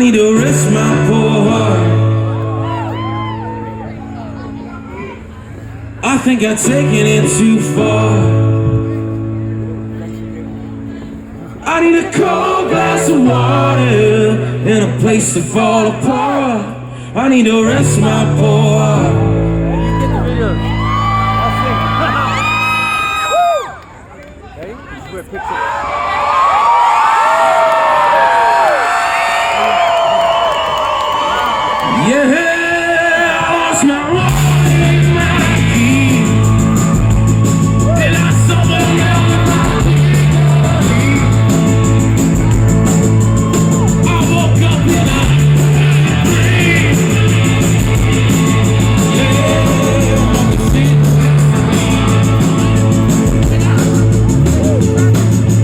need to rest my poor heart. I think I've taken it too far. I need a cold glass of water and a place to fall apart. I need to rest my poor heart. Yeah, I lost my wallet and my keys, and I stumbled down the road. I woke up and I breathe. Yeah, I'm on the seat.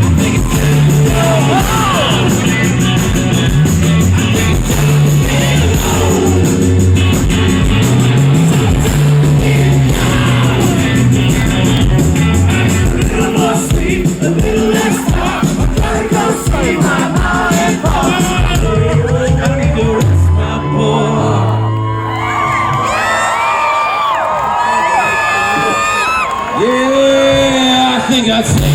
I think it's time to go. Yeah, I think I'd say